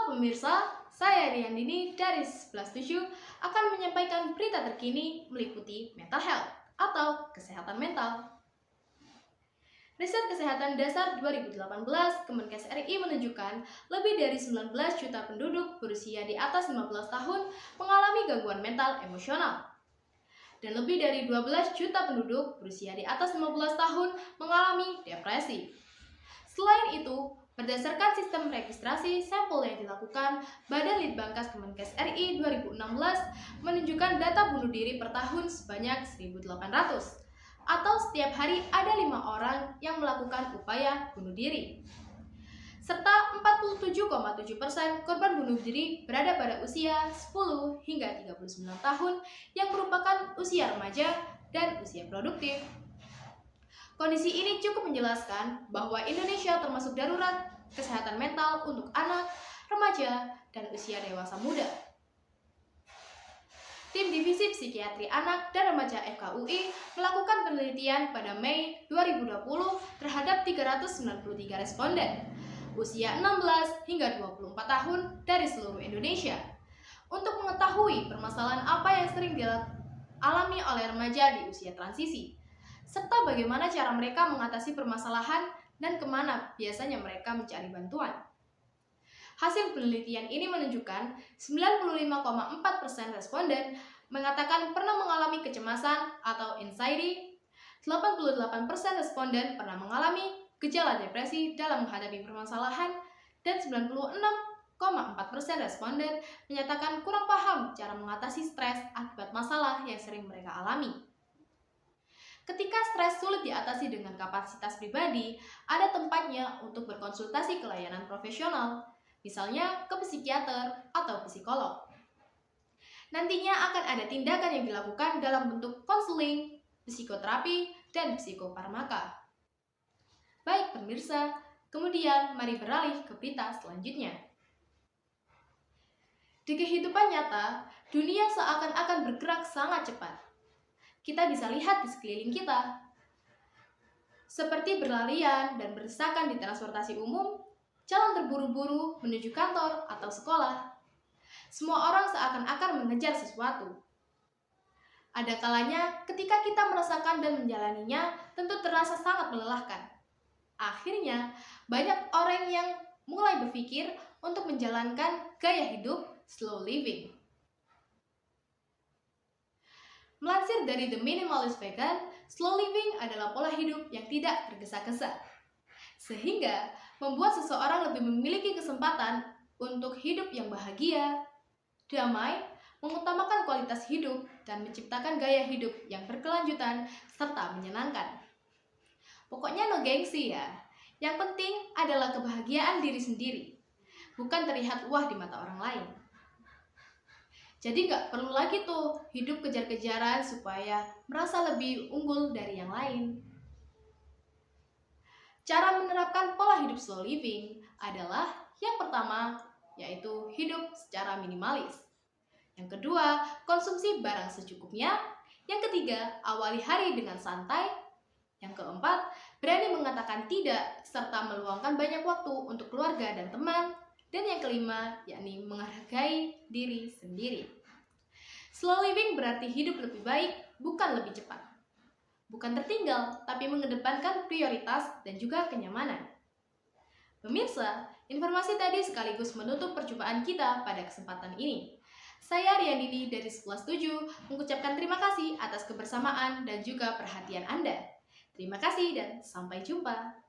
pemirsa, saya Riandini dari 11.7 akan menyampaikan berita terkini meliputi mental health atau kesehatan mental. Riset Kesehatan Dasar 2018 Kemenkes RI menunjukkan lebih dari 19 juta penduduk berusia di atas 15 tahun mengalami gangguan mental emosional. Dan lebih dari 12 juta penduduk berusia di atas 15 tahun mengalami depresi. Selain itu, berdasarkan sistem registrasi sampel yang dilakukan, Badan Litbangkas Kemenkes RI 2016 menunjukkan data bunuh diri per tahun sebanyak 1.800. Atau setiap hari ada 5 orang yang melakukan upaya bunuh diri. Serta 47,7% korban bunuh diri berada pada usia 10 hingga 39 tahun yang merupakan usia remaja dan usia produktif. Kondisi ini cukup menjelaskan bahwa Indonesia termasuk darurat kesehatan mental untuk anak, remaja, dan usia dewasa muda. Tim Divisi Psikiatri Anak dan Remaja FKUI melakukan penelitian pada Mei 2020 terhadap 393 responden usia 16 hingga 24 tahun dari seluruh Indonesia untuk mengetahui permasalahan apa yang sering dialami oleh remaja di usia transisi, serta bagaimana cara mereka mengatasi permasalahan dan kemana biasanya mereka mencari bantuan. Hasil penelitian ini menunjukkan 95,4% responden mengatakan pernah mengalami kecemasan atau anxiety, 88% responden pernah mengalami gejala depresi dalam menghadapi permasalahan, dan 96,4% responden menyatakan kurang paham cara mengatasi stres akibat masalah yang sering mereka alami. Ketika stres sulit diatasi dengan kapasitas pribadi, ada tempatnya untuk berkonsultasi ke layanan profesional, misalnya ke psikiater atau psikolog. Nantinya akan ada tindakan yang dilakukan dalam bentuk konseling, psikoterapi, dan psikofarmaka. Baik pemirsa, kemudian mari beralih ke berita selanjutnya. Di kehidupan nyata, dunia seakan-akan bergerak sangat cepat. Kita bisa lihat di sekeliling kita, seperti berlarian dan berdesakan di transportasi umum, jalan terburu-buru menuju kantor atau sekolah. Semua orang seakan-akan mengejar sesuatu. Ada kalanya ketika kita merasakan dan menjalaninya tentu terasa sangat melelahkan. Akhirnya, banyak orang yang mulai berpikir untuk menjalankan gaya hidup slow living. Melansir dari The Minimalist Vegan, slow living adalah pola hidup yang tidak tergesa-gesa, sehingga membuat seseorang lebih memiliki kesempatan untuk hidup yang bahagia, damai, mengutamakan kualitas hidup, dan menciptakan gaya hidup yang berkelanjutan serta menyenangkan. Pokoknya no gengsi ya, yang penting adalah kebahagiaan diri sendiri, bukan terlihat wah di mata orang lain. Jadi nggak perlu lagi tuh hidup kejar-kejaran supaya merasa lebih unggul dari yang lain. Cara menerapkan pola hidup slow living adalah yang pertama, yaitu hidup secara minimalis. Yang kedua, konsumsi barang secukupnya. Yang ketiga, awali hari dengan santai. Yang keempat, berani mengatakan tidak serta meluangkan banyak waktu untuk keluarga dan teman. Dan yang kelima, yakni menghargai diri sendiri. Slow living berarti hidup lebih baik, bukan lebih cepat. Bukan tertinggal, tapi mengedepankan prioritas dan juga kenyamanan. Pemirsa, informasi tadi sekaligus menutup perjumpaan kita pada kesempatan ini. Saya Riandini dari 11.7 mengucapkan terima kasih atas kebersamaan dan juga perhatian Anda. Terima kasih dan sampai jumpa.